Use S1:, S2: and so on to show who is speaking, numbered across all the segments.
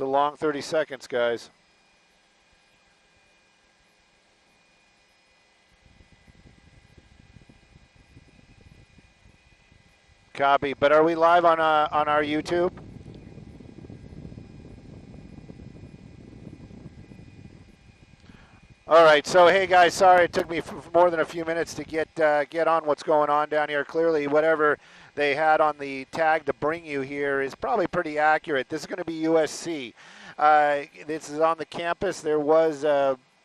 S1: a long 30 seconds, guys. Copy. But are we live on our YouTube? All right. So hey guys, sorry it took me more than a few minutes to get on what's going on down here. Clearly, whatever they had on the tag to bring you here is probably pretty accurate. This is going to be USC. This is on the campus. There was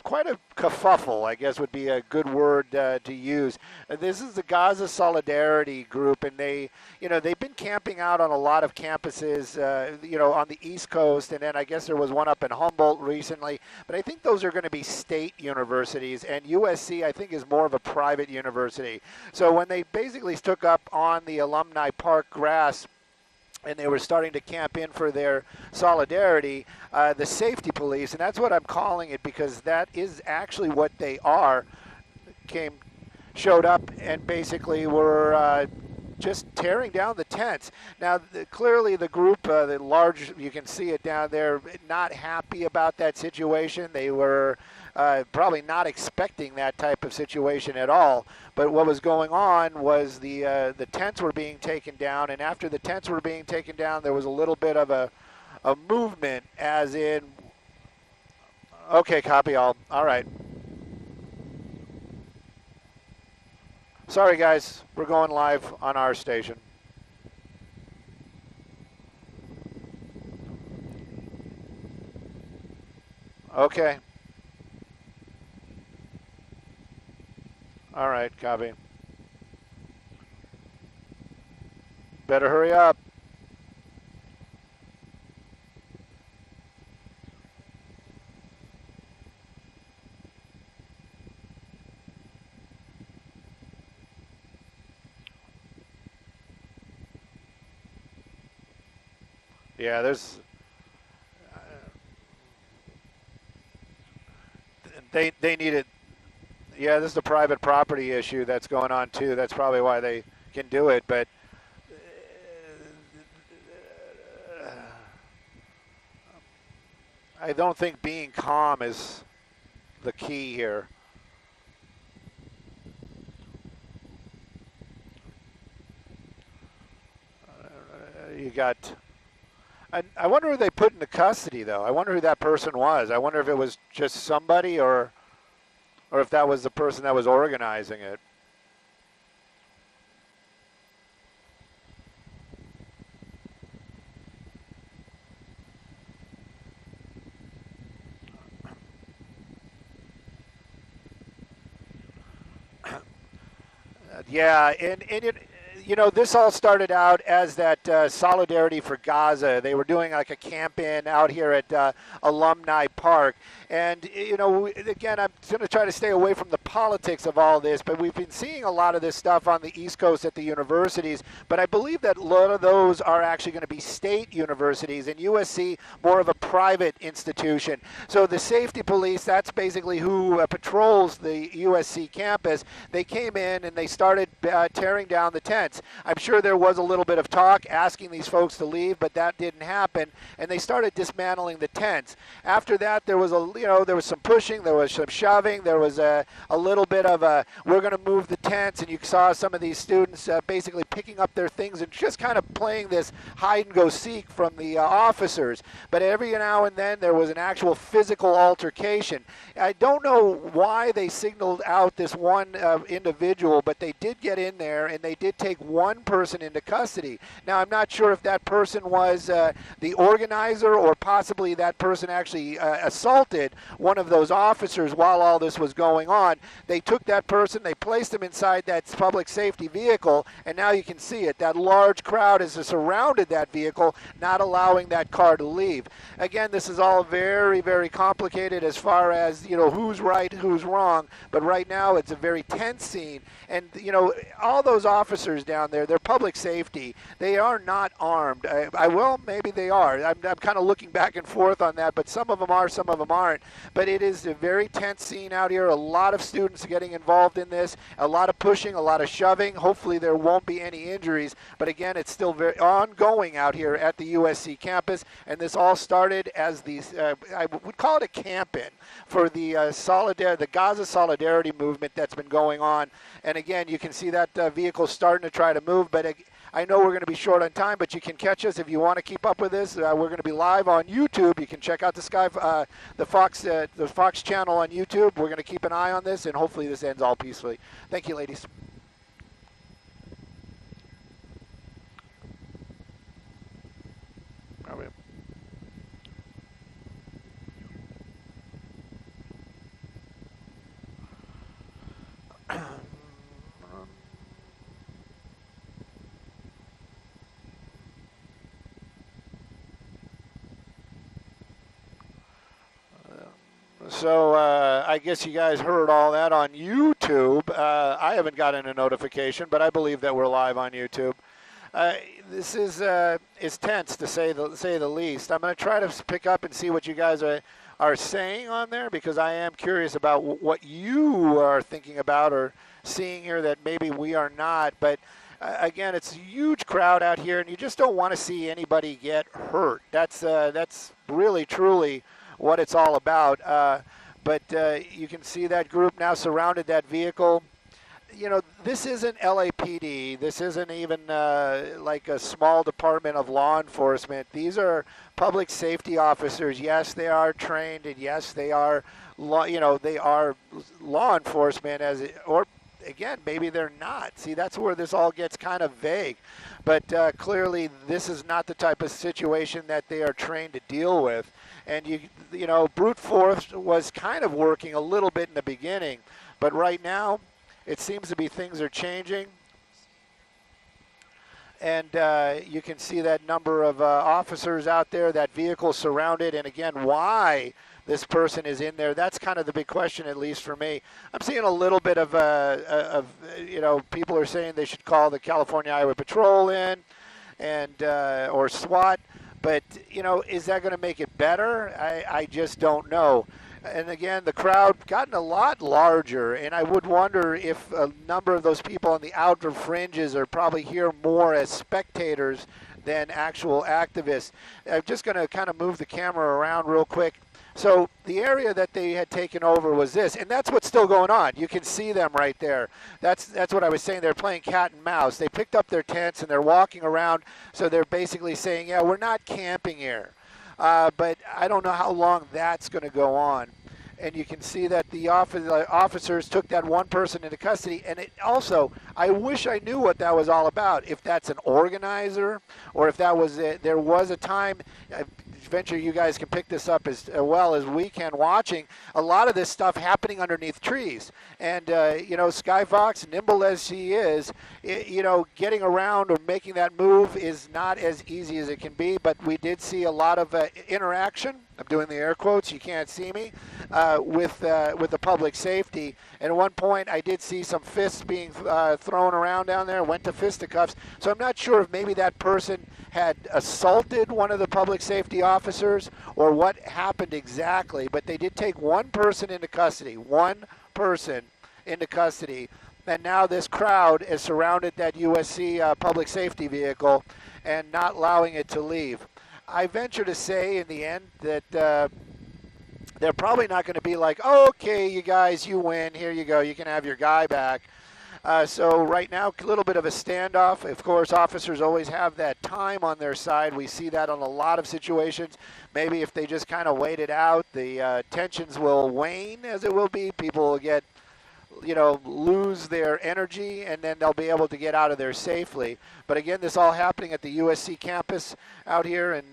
S1: quite a kerfuffle, I guess would be a good word to use. This is the Gaza Solidarity Group, and they've been camping out on a lot of campuses, on the East Coast, and then I guess there was one up in Humboldt recently. But I think those are going to be state universities, and USC I think is more of a private university. So when they basically took up on the Alumni Park grass, and they were starting to camp in for their solidarity, the safety police, and that's what I'm calling it because that is actually what they are, showed up and basically were just tearing down the tents. Now, clearly the group, the large, you can see it down there, not happy about that situation. They were probably not expecting that type of situation at all. But what was going on was the tents were being taken down, and after the tents were being taken down, there was a little bit of a movement, as in, okay, copy all. All right. Sorry, guys. We're going live on our station. Okay. All right, copy. Better hurry up. Yeah, there's they need it. Yeah, this is a private property issue that's going on too. That's probably why they can do it. But I don't think being calm is the key here. You got. I wonder who they put into custody, though. I wonder who that person was. I wonder if it was just somebody or if that was the person that was organizing it. Yeah, and this all started out as that Solidarity for Gaza. They were doing like a camp-in out here at Alumni Park. And, again, I'm going to try to stay away from the politics of all this, but we've been seeing a lot of this stuff on the East Coast at the universities. But I believe that a lot of those are actually going to be state universities, and USC more of a private institution. So the safety police, that's basically who patrols the USC campus. They came in and they started tearing down the tents. I'm sure there was a little bit of talk asking these folks to leave, but that didn't happen, and they started dismantling the tents. After that, there was there was some pushing, there was some shoving, there was a little bit of we're going to move the tents, and you saw some of these students basically picking up their things and just kind of playing this hide-and-go-seek from the officers. But every now and then there was an actual physical altercation. I don't know why they signaled out this one individual, but they did get in there, and they did take one person into custody. Now, I'm not sure if that person was the organizer or possibly that person actually assaulted one of those officers while all this was going on. They took that person, they placed him inside that public safety vehicle, and now you can see it. That large crowd has surrounded that vehicle, not allowing that car to leave. Again, this is all very, very complicated as far as, who's right, who's wrong, but right now it's a very tense scene. And, all those officers down there, they're public safety. They are not armed. Maybe they are. I'm kind of looking back and forth on that, but some of them are, some of them aren't. But it is a very tense scene out here. A lot of students getting involved in this. A lot lot of pushing, a lot of shoving. Hopefully there won't be any injuries. But again, it's still very ongoing out here at the USC campus. And this all started as I would call it a camp-in for the the Gaza Solidarity movement that's been going on. And again, you can see that vehicle starting to try to move. But I know we're going to be short on time, but you can catch us if you want to keep up with this. We're going to be live on YouTube. You can check out the Fox channel on YouTube. We're going to keep an eye on this, and hopefully this ends all peacefully. Thank you, ladies. So I guess you guys heard all that on YouTube. I haven't gotten a notification, but I believe that we're live on YouTube. This is tense to say the least. I'm going to try to pick up and see what you guys are saying on there, because I am curious about what you are thinking about or seeing here that maybe we are not. But again, it's a huge crowd out here, and you just don't want to see anybody get hurt. That's really truly what it's all about. But you can see that group now surrounded that vehicle. You know, this isn't LAPD. This isn't even like a small department of law enforcement. These are public safety officers. Yes, they are trained, and yes, they are law enforcement, or again, maybe they're not. See, that's where this all gets kind of vague. But clearly, this is not the type of situation that they are trained to deal with. And you know, brute force was kind of working a little bit in the beginning, but right now, it seems to be things are changing. And you can see that number of officers out there, that vehicle surrounded, and again, why this person is in there. That's kind of the big question, at least for me. I'm seeing a little bit of you know, people are saying they should call the California Highway Patrol in, and or SWAT. But, you know, is that going to make it better? I just don't know. And again, the crowd gotten a lot larger, and I would wonder if a number of those people on the outer fringes are probably here more as spectators than actual activists. I'm just going to kind of move the camera around real quick. So the area that they had taken over was this, and that's what's still going on. You can see them right there. That's what I was saying. They're playing cat and mouse. They picked up their tents, and they're walking around, so they're basically saying, yeah, we're not camping here. But I don't know how long that's going to go on. And you can see that the officers took that one person into custody. And it also, I wish I knew what that was all about. If that's an organizer, or if that was there was a time. Venture, you guys can pick this up as well as we can, watching a lot of this stuff happening underneath trees. And, you know, Sky Fox, nimble as she is, you know, getting around or making that move is not as easy as it can be. But we did see a lot of interaction. I'm doing the air quotes. You can't see me with the public safety. And at one point, I did see some fists being thrown around down there. Went to fisticuffs. So I'm not sure if maybe that person had assaulted one of the public safety officers or what happened exactly. But they did take one person into custody. One person into custody. And now this crowd has surrounded that USC public safety vehicle and not allowing it to leave. I venture to say in the end that they're probably not going to be like, oh, okay, you guys, you win. Here you go. You can have your guy back. So right now, a little bit of a standoff. Of course, officers always have that time on their side. We see that on a lot of situations. Maybe if they just kind of wait it out, the tensions will wane, as it will be. People will get, you know, lose their energy, and then they'll be able to get out of there safely. But again, this all happening at the USC campus out here in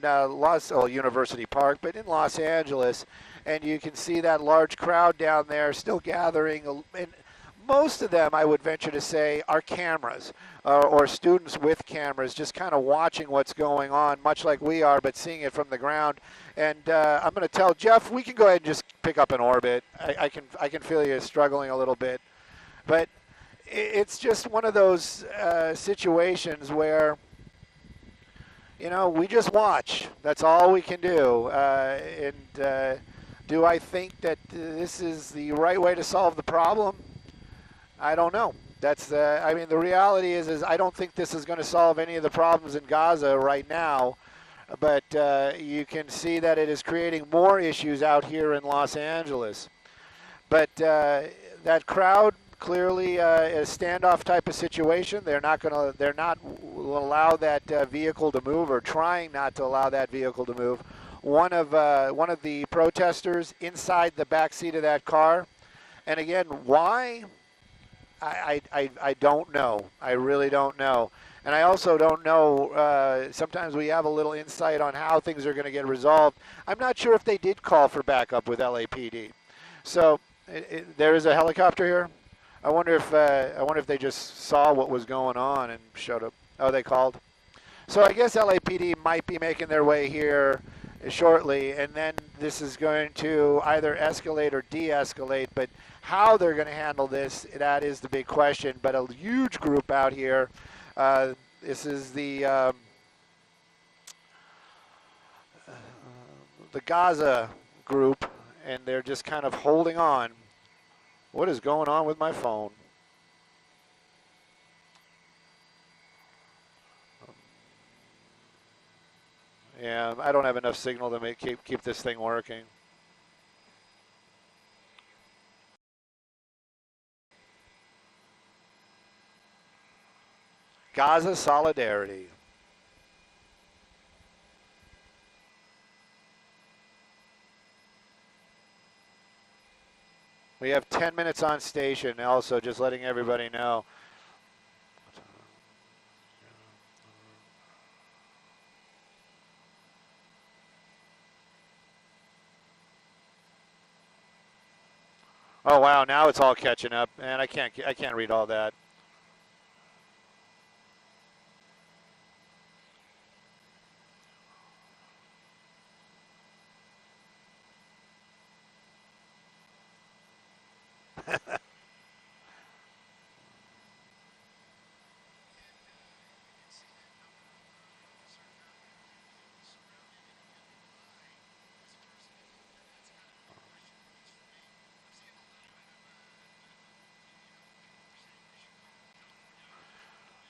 S1: University Park, but in Los Angeles. And you can see that large crowd down there still gathering. And most of them, I would venture to say, are cameras or students with cameras, just kind of watching what's going on, much like we are, but seeing it from the ground. And I'm going to tell Jeff, we can go ahead and just pick up an orbit. I can feel you struggling a little bit. But it's just one of those situations where, you know, we just watch. That's all we can do. Do I think that this is the right way to solve the problem? I don't know. That's I mean, the reality is I don't think this is going to solve any of the problems in Gaza right now, but you can see that it is creating more issues out here in Los Angeles. But that crowd clearly a standoff type of situation. They're not going to. They're not will allow that vehicle to move, or trying not to allow that vehicle to move. One of the protesters inside the back seat of that car, and again, why? I don't know. I really don't know. And I also don't know, sometimes we have a little insight on how things are going to get resolved. I'm not sure if they did call for backup with LAPD. So there is a helicopter here. I wonder if they just saw what was going on and showed up. Oh, they called. So I guess LAPD might be making their way here shortly, and then this is going to either escalate or de-escalate. But how they're going to handle this, that is the big question. But a huge group out here. This is the Gaza group, and they're just kind of holding on. What is going on with my phone? Yeah, I don't have enough signal to keep this thing working. Gaza solidarity. We have 10 minutes on station also, just letting everybody know. Oh wow, now it's all catching up, and I can't read all that.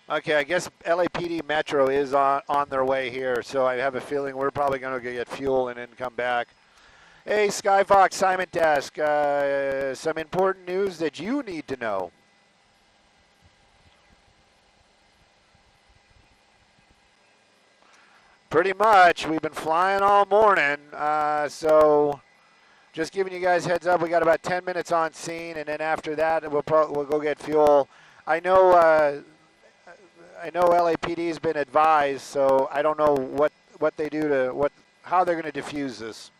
S1: Okay, I guess LAPD Metro is on their way here, so I have a feeling we're probably going to get fuel and then come back. Hey, Skyfox, Simon Desk, some important news that you need to know. Pretty much. We've been flying all morning, so just giving you guys heads up. We got about 10 minutes on scene, and then after that, we'll go get fuel. I know LAPD's been advised, so I don't know what they do to how they're going to defuse this.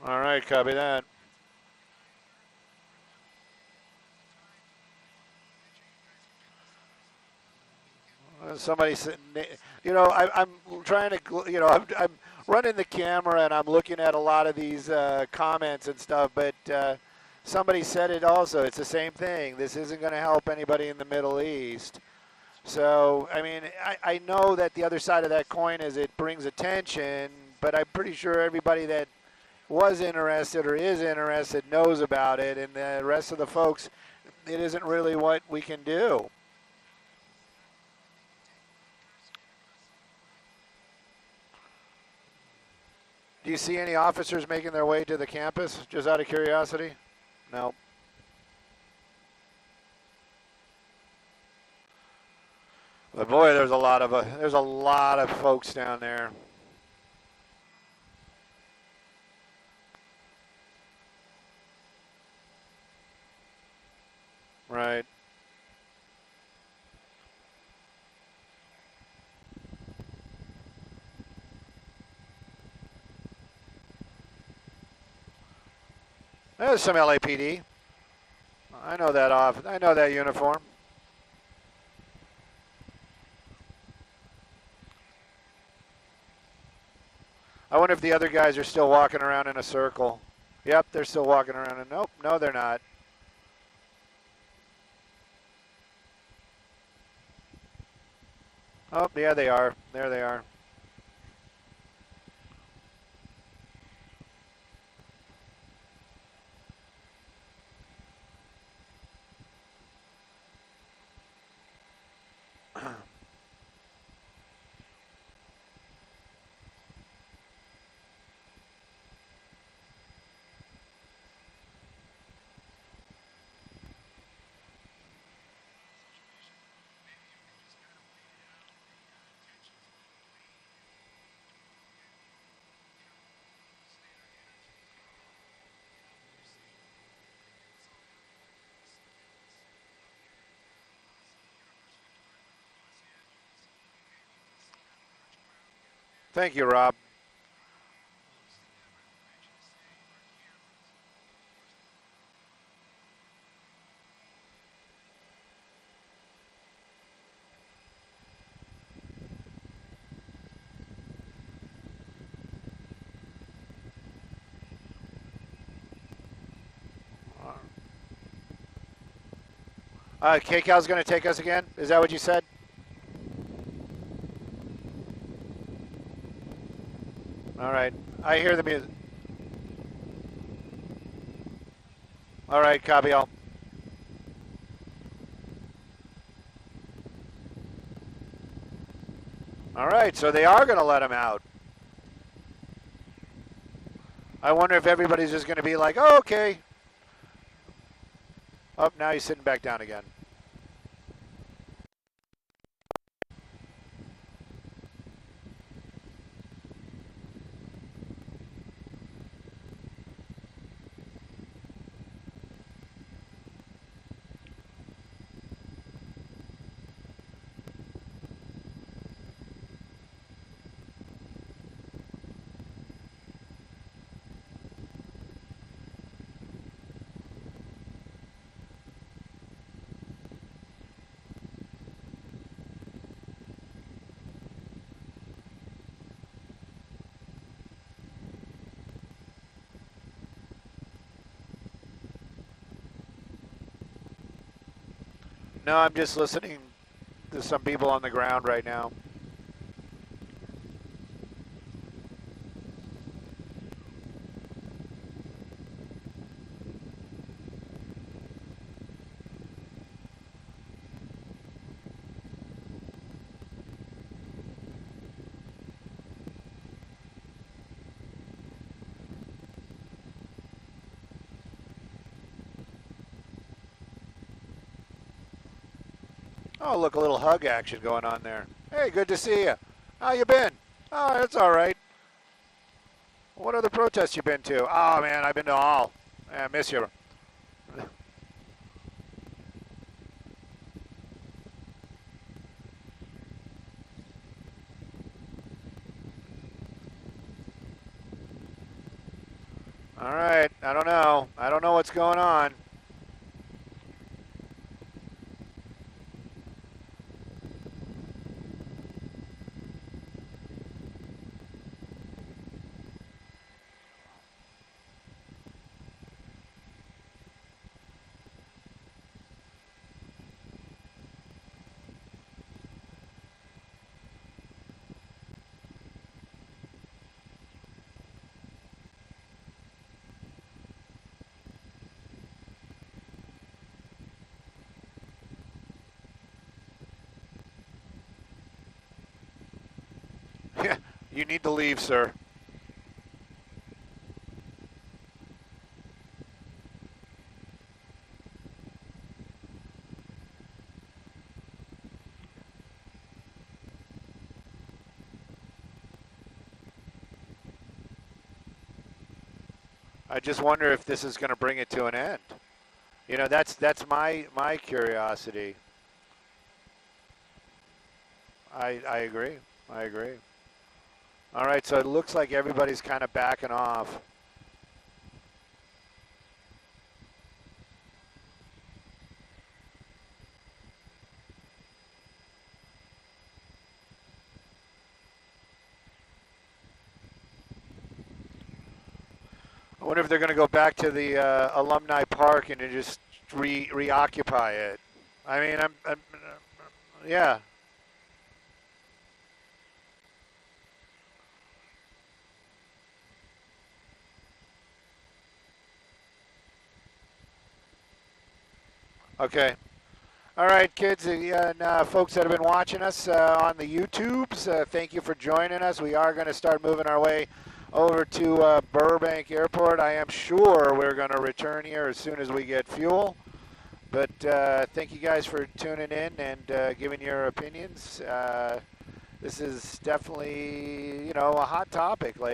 S1: All right, copy that. Somebody said, you know, I'm trying to, you know, I'm running the camera and I'm looking at a lot of these comments and stuff, but somebody said it also. It's the same thing. This isn't going to help anybody in the Middle East. So, I mean, I know that the other side of that coin is it brings attention, but I'm pretty sure everybody that was interested or is interested knows about it, and the rest of the folks, it isn't really what we can do. Do you see any officers making their way to the campus, just out of curiosity? No. But boy, there's a lot of folks down there. Right. There's some LAPD. I know that uniform. I wonder if the other guys are still walking around in a circle. Yep, they're still walking around. And nope, no, they're not. Oh, yeah, they are. There they are. Thank you, Rob. KCal's going to take us again? Is that what you said? All right. I hear the music. All right, copy all. All right, so they are going to let him out. I wonder if everybody's just going to be like, oh, okay. Oh, now he's sitting back down again. No, I'm just listening to some people on the ground right now. Oh, look, a little hug action going on there. Hey, good to see you. How you been? Oh, that's all right. What other protests you been to? Oh, man, I've been to all. I miss you. All right, I don't know. I don't know what's going on. You need to leave, sir. I just wonder if this is going to bring it to an end. You know, that's my curiosity. I agree. I agree. All right, so it looks like everybody's kind of backing off. I wonder if they're going to go back to the Alumni Park and just reoccupy it. I mean, yeah. Okay. All right, kids and folks that have been watching us on the YouTubes, thank you for joining us. We are going to start moving our way over to Burbank Airport. I am sure we're going to return here as soon as we get fuel. But thank you guys for tuning in and giving your opinions. This is definitely, a hot topic. Like.